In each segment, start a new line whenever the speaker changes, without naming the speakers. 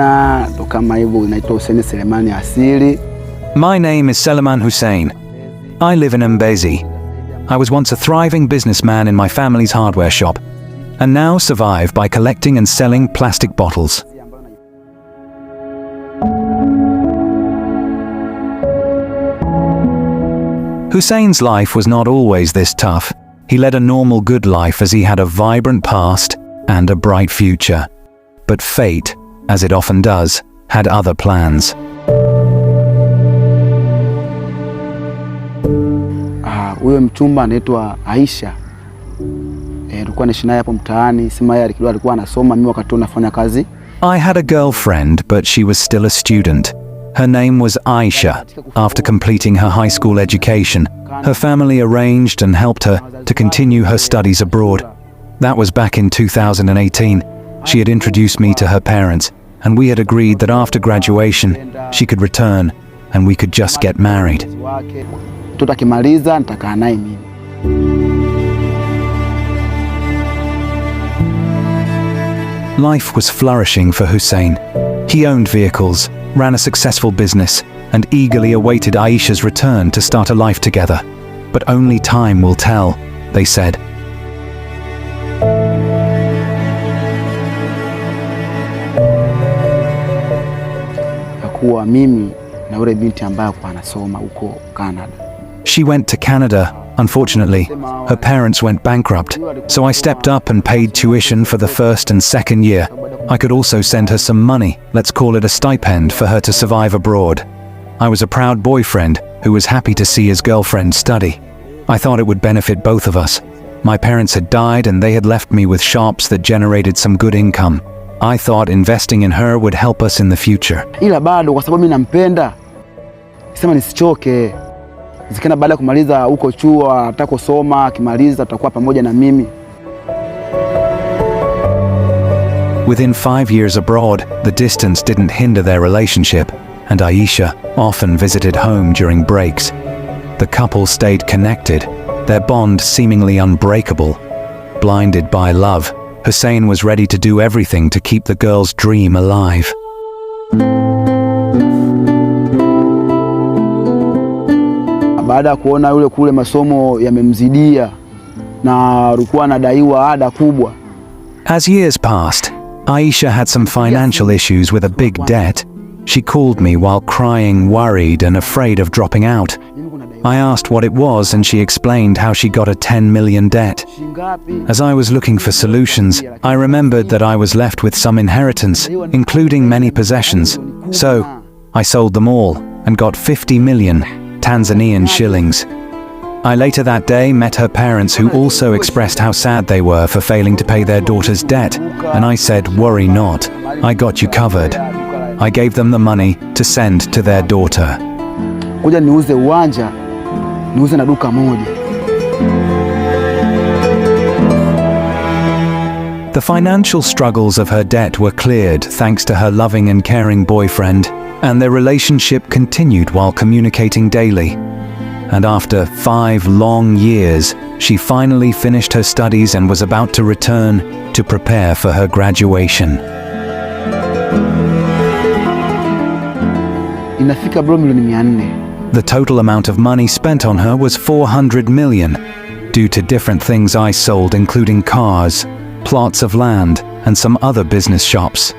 jina ndo kama hivyo, inaitwa Hussein Selemani asili.
My name is Seleman Hussein. I live in Mbezi. I was once a thriving businessman in my family's hardware shop, and now survive by collecting and selling plastic bottles. Hussein's life was not always this tough. He led a normal good life as he had a vibrant past and a bright future. But fate, as it often does, had other plans.
Huyo mchumba anaitwa Aisha. Tulikuwa naishi naye hapo mtaani, sema yeye alikuwa anasoma, mimi wakati nafanya kazi.
I had a girlfriend, but she was still a student. Her name was Aisha. After completing her high school education, her family arranged and helped her to continue her studies abroad. That was back in 2018. She had introduced me to her parents, and we had agreed that after graduation, she could return and we could just get married.
Tutakimaliza nitakaa naye mimi.
Life was flourishing for Hussein. He owned vehicles, ran a successful business, and eagerly awaited Aisha's return to start a life together. But only time will tell, they said.
Kuwa mimi na yule binti ambaye alikuwa anasoma huko Canada.
She went to Canada. Unfortunately, her parents went bankrupt, so I stepped up and paid tuition for the first and second year. I could also send her some money, let's call it a stipend, for her to survive abroad. I was a proud boyfriend who was happy to see his girlfriend study. I thought it would benefit both of us. My parents had died and they had left me with shops that generated some good income. I thought investing in her would help us in the future.
Ila bado kwa sababu mimi nampenda, sema nisichoke. Zikana baada ya kumaliza huko chuo, atakosoma, akimaliza tutakuwa pamoja na mimi.
Within 5 years abroad, the distance didn't hinder their relationship, and Aisha often visited home during breaks. The couple stayed connected, their bond seemingly unbreakable. Blinded by love, Hussein was ready to do everything to keep the girl's dream alive.
Baada ya kuona yule kule masomo yamemzidia na alikuwa anadaiwa ada kubwa.
As years passed, Aisha had some financial issues with a big debt. She called me while crying, worried and afraid of dropping out. I asked what it was and she explained how she got a 10 million debt. As I was looking for solutions, I remembered that I was left with some inheritance, including many possessions. So, I sold them all and got 50 million Tanzanian shillings. I later that day met her parents, who also expressed how sad they were for failing to pay their daughter's debt, and I said, worry not, I got you covered. I gave them the money to send to their daughter.
Kuja niuze uwanja, niuze na duka moja.
The financial struggles of her debt were cleared thanks to her loving and caring boyfriend, and their relationship continued while communicating daily. And after 5 long years, she finally finished her studies and was about to return to prepare for her graduation.
Inafika bro milioni 400.
The total amount of money spent on her was 400 million, due to different things I sold, including cars, plots of land, and some other business shops.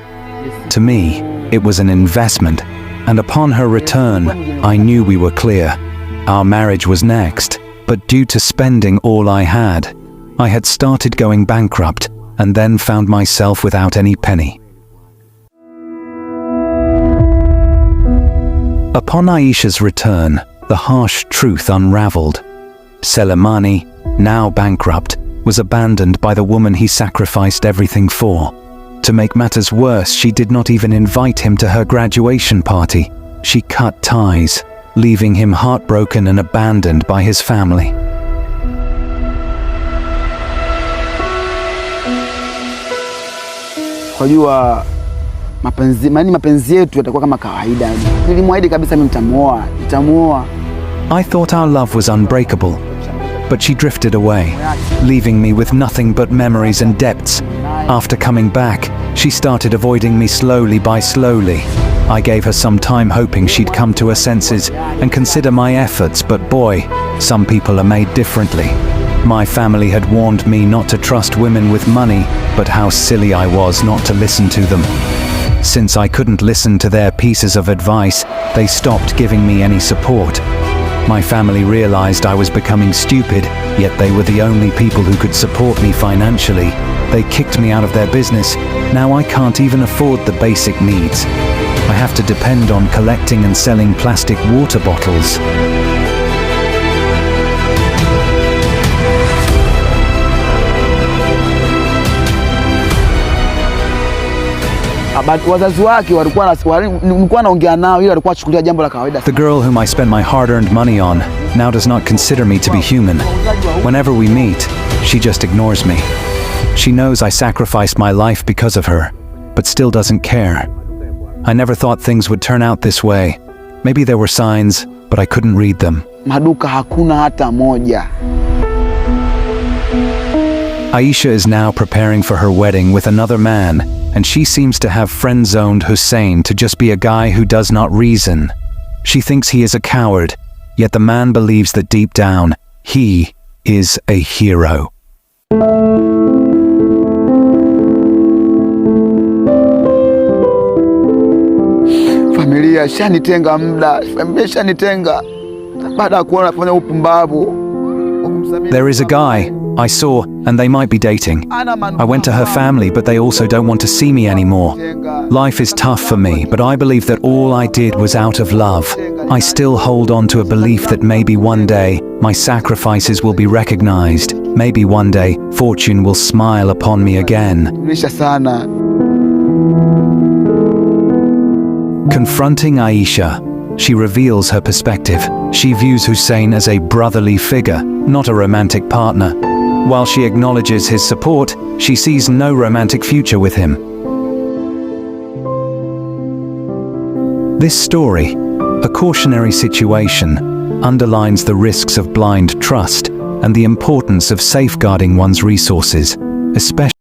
To me, it was an investment, and upon her return, I knew we were clear. Our marriage was next, but due to spending all I had started going bankrupt and then found myself without any penny. Upon Aisha's return, the harsh truth unraveled. Selemani, now bankrupt, was abandoned by the woman he sacrificed everything for. To make matters worse, she did not even invite him to her graduation party. She cut ties, leaving him heartbroken and abandoned by his family.
Kwa jua mapenzi yetu yatakuwa kama kawaida. Nilimwahidi kabisa mimi nitamuoa.
I thought our love was unbreakable, but she drifted away, leaving me with nothing but memories and debts. After coming back, She started avoiding me slowly by slowly. I gave her some time hoping she'd come to her senses and consider my efforts, but boy, some people are made differently. My family had warned me not to trust women with money, but how silly I was not to listen to them. Since I couldn't listen to their pieces of advice, they stopped giving me any support. My family realized I was becoming stupid, yet they were the only people who could support me financially. They kicked me out of their business. Now I can't even afford the basic needs. I have to depend on collecting and selling plastic water bottles.
Wazazi wake walikuwa naongea nao ili walikuwa chukulia jambo la kawaida.
The girl whom I spent my hard-earned money on now does not consider me to be human. Whenever we meet, she just ignores me. She knows I sacrificed my life because of her, but still doesn't care. I never thought things would turn out this way. Maybe there were signs, but I couldn't read them.
Maduka hakuna hata moja.
Aisha is now preparing for her wedding with another man, and she seems to have friend-zoned Hussein to just be a guy who does not reason. She thinks he is a coward, yet the man believes that deep down, he is a hero.
Familia shanitenga muda, familia shanitenga. Baada ya kuona nafanya upumbavu.
There is a guy I saw, and they might be dating. I went to her family, but they also don't want to see me anymore. Life is tough for me, but I believe that all I did was out of love. I still hold on to a belief that maybe one day my sacrifices will be recognized. Maybe one day fortune will smile upon me again. Confronting Aisha, she reveals her perspective. She views Hussein as a brotherly figure, not a romantic partner. While she acknowledges his support, she sees no romantic future with him. This story, a cautionary situation, underlines the risks of blind trust and the importance of safeguarding one's resources, especially